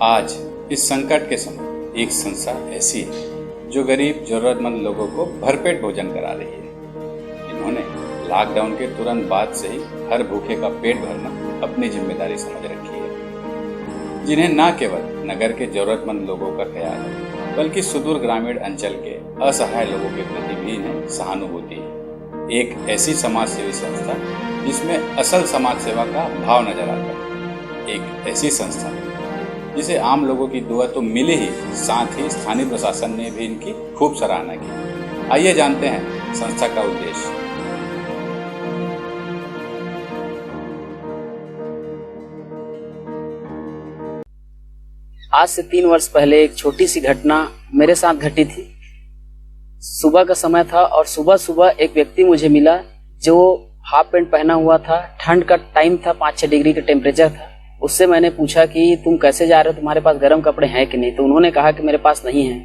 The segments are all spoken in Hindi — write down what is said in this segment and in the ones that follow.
आज इस संकट के समय एक संस्था ऐसी है जो गरीब जरूरतमंद लोगों को भरपेट भोजन करा रही है। इन्होंने लॉकडाउन के तुरंत बाद से ही हर भूखे का पेट भरना अपनी जिम्मेदारी समझ रखी है, जिन्हें न केवल नगर के जरूरतमंद लोगों का ख्याल है बल्कि सुदूर ग्रामीण अंचल के असहाय लोगों के प्रति भी इन्हें सहानुभूति है। एक ऐसी समाज सेवी संस्था जिसमें असल समाज सेवा का भाव नजर आता है, एक ऐसी संस्था जिसे आम लोगों की दुआ तो मिली ही, साथ ही स्थानीय प्रशासन ने भी इनकी खूब सराहना की। आइए जानते हैं संस्था का उद्देश्य। आज से 3 वर्ष पहले एक छोटी सी घटना मेरे साथ घटी थी। सुबह का समय था और सुबह सुबह एक व्यक्ति मुझे मिला जो हाफ पैंट पहना हुआ था। ठंड का टाइम था, 5-6 डिग्री का टेम्परेचर था। उससे मैंने पूछा कि तुम कैसे जा रहे हो, तुम्हारे पास गर्म कपड़े हैं कि नहीं। तो उन्होंने कहा कि मेरे पास नहीं है।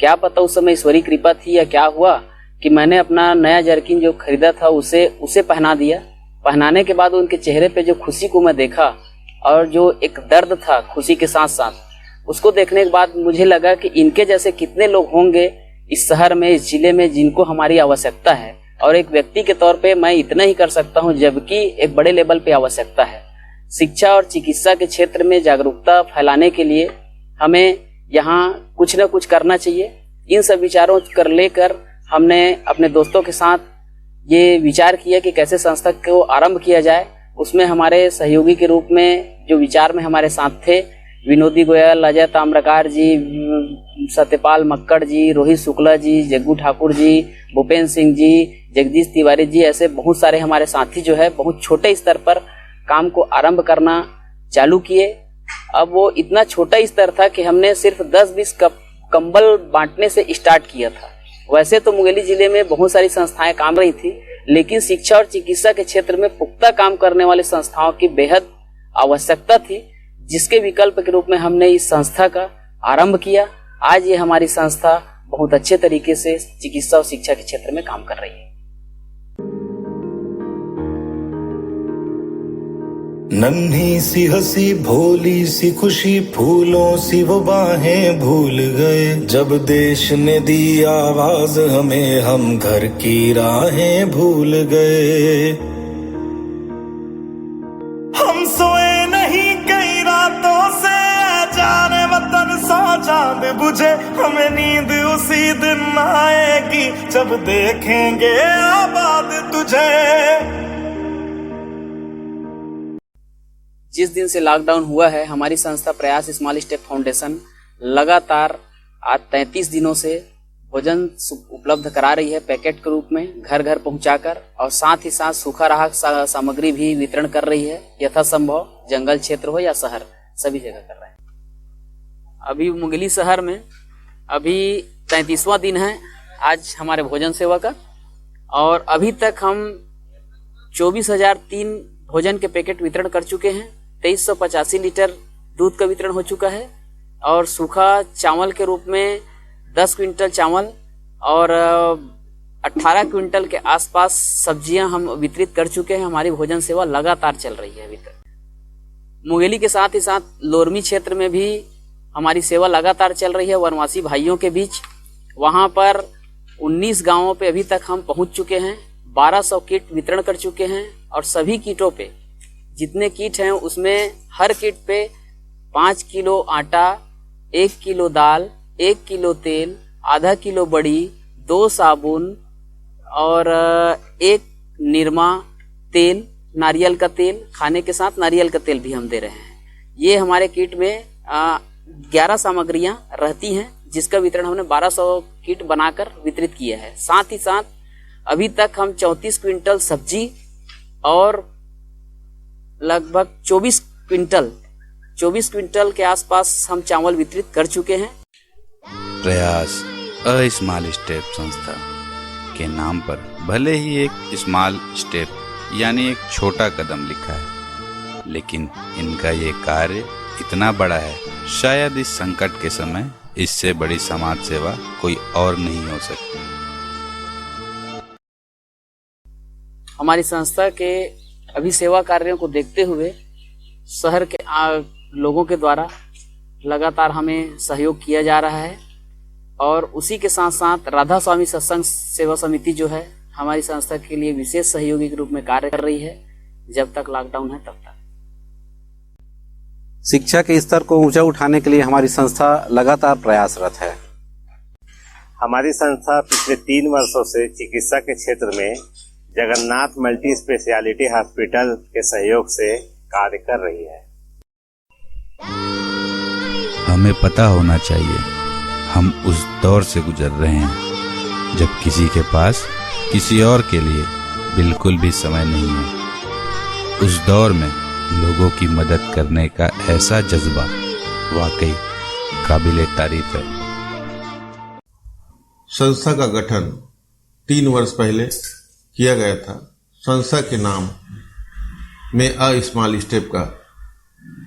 क्या पता उस समय ईश्वरीय कृपा थी या क्या हुआ कि मैंने अपना नया जर्किन जो खरीदा था उसे पहना दिया। पहनाने के बाद उनके चेहरे पे जो खुशी को मैं देखा और जो एक दर्द था खुशी के साथ साथ, उसको देखने के बाद मुझे लगा कि इनके जैसे कितने लोग होंगे इस शहर में, इस जिले में, जिनको हमारी आवश्यकता है। और एक व्यक्ति के तौर पे मैं इतना ही कर सकता हूँ जबकि एक बड़े लेवल पे आवश्यकता है। शिक्षा और चिकित्सा के क्षेत्र में जागरूकता फैलाने के लिए हमें यहाँ कुछ न कुछ करना चाहिए। इन सब विचारों कर लेकर हमने अपने दोस्तों के साथ ये विचार किया कि कैसे संस्था को आरंभ किया जाए। उसमें हमारे सहयोगी के रूप में जो विचार में हमारे साथ थे विनोदी गोयल, अजय ताम्रकार जी, सत्यपाल मक्कड़ जी, रोहित शुक्ला जी, जग्गू ठाकुर जी, भूपेंद्र सिंह जी, जगदीश तिवारी जी, ऐसे बहुत सारे हमारे साथी जो है बहुत छोटे स्तर पर काम को आरंभ करना चालू किए। अब वो इतना छोटा स्तर था कि हमने सिर्फ 10-20 कंबल बांटने से स्टार्ट किया था। वैसे तो मुंगेली जिले में बहुत सारी संस्थाएं काम रही थी, लेकिन शिक्षा और चिकित्सा के क्षेत्र में पुख्ता काम करने वाली संस्थाओं की बेहद आवश्यकता थी, जिसके विकल्प के रूप में हमने इस संस्था का आरंभ किया। आज ये हमारी संस्था बहुत अच्छे तरीके से चिकित्सा और शिक्षा के क्षेत्र में काम कर रही है। नन्ही सी हंसी, भोली सी खुशी, फूलों सी वो बाहें भूल गए। जब देश ने दी आवाज हमें, हम घर की राहें भूल गए। हम सोए नहीं कई रातों से, जाने वतन सा चांद बुझे। हमें नींद उसी दिन आएगी जब देखेंगे आबाद तुझे। जिस दिन से लॉकडाउन हुआ है, हमारी संस्था प्रयास स्मॉल स्टेप फाउंडेशन लगातार आज 33 दिनों से भोजन उपलब्ध करा रही है पैकेट के रूप में, घर घर पहुंचाकर, और साथ ही साथ सूखा राहत सामग्री भी वितरण कर रही है। यथासंभव जंगल क्षेत्र हो या शहर, सभी जगह कर रहे हैं। अभी मुंगेली शहर में अभी 33वां दिन है आज हमारे भोजन सेवा का, और अभी तक हम 24,003 भोजन के पैकेट वितरण कर चुके हैं। 2385 लीटर दूध का वितरण हो चुका है, और सूखा चावल के रूप में 10 क्विंटल चावल और 18 क्विंटल के आसपास सब्जियां हम वितरित कर चुके हैं। हमारी भोजन सेवा लगातार चल रही है अभी तक। मुंगेली के साथ ही साथ लोरमी क्षेत्र में भी हमारी सेवा लगातार चल रही है वनवासी भाइयों के बीच। वहां पर 19 गांवों पे अभी तक हम पहुंच चुके हैं। 1200 किट वितरण कर चुके हैं, और सभी किटों पे जितने किट हैं उसमें हर किट पे 5 किलो आटा, 1 किलो दाल, 1 किलो तेल, आधा किलो बड़ी, 2 साबुन और 1 निरमा तेल, नारियल का तेल, खाने के साथ नारियल का तेल भी हम दे रहे हैं। ये हमारे किट में 11 सामग्रियां रहती हैं, जिसका वितरण हमने 1200 किट बनाकर वितरित किया है। साथ ही साथ अभी तक हम 34 क्विंटल सब्जी और लगभग 24 क्विंटल के आसपास हम चावल वितरित कर चुके हैं। प्रयास अ स्मॉल स्टेप संस्था के नाम पर भले ही एक स्मॉल स्टेप यानी एक छोटा कदम लिखा है, लेकिन इनका ये कार्य इतना बड़ा है, शायद इस संकट के समय इससे बड़ी समाज सेवा कोई और नहीं हो सकती। हमारी संस्था के अभी सेवा कार्यों को देखते हुए शहर के लोगों के द्वारा लगातार हमें सहयोग किया जा रहा है और उसी के साथ साथ राधा स्वामी सत्संग सेवा समिति जो है हमारी संस्था के लिए विशेष सहयोगी के रूप में कार्य कर रही है जब तक लॉकडाउन है तब तक। शिक्षा के स्तर को ऊंचा उठाने के लिए हमारी संस्था लगातार प्रयासरत है। हमारी संस्था पिछले 3 वर्षों से चिकित्सा के क्षेत्र में जगन्नाथ मल्टी स्पेशलिटी हॉस्पिटल के सहयोग से कार्य कर रही है। हमें पता होना चाहिए हम उस दौर से गुजर रहे हैं जब किसी के पास किसी और के लिए बिल्कुल भी समय नहीं है। उस दौर में लोगों की मदद करने का ऐसा जज्बा वाकई काबिले तारीफ है। संस्था का गठन 3 वर्ष पहले किया गया था। संस्था के नाम में अ स्मॉल स्टेप का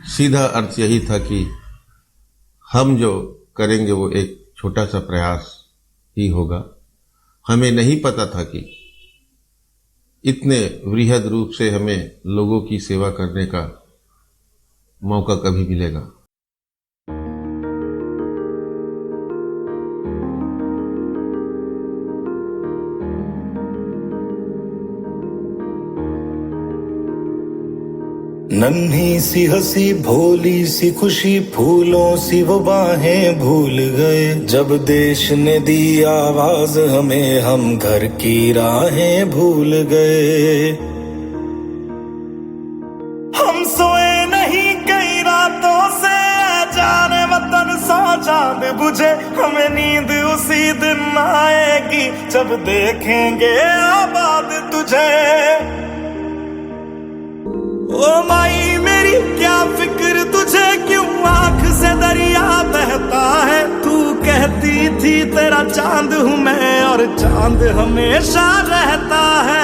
सीधा अर्थ यही था कि हम जो करेंगे वो एक छोटा सा प्रयास ही होगा। हमें नहीं पता था कि इतने वृहद रूप से हमें लोगों की सेवा करने का मौका कभी मिलेगा। नन्ही सी हंसी भोली सी खुशी फूलों सी वो बाहें भूल गए जब देश ने दी आवाज हमें हम घर की राहें भूल गए। हम सोए नहीं कई रातों से जाने वतन सौ चांद बुझे हमें नींद उसी दिन आएगी जब देखेंगे आबाद तुझे। ओ माई मेरी क्या फिक्र तुझे क्यों आंख से दरिया बहता है तू कहती थी तेरा चांद हूँ मैं और चांद हमेशा रहता है।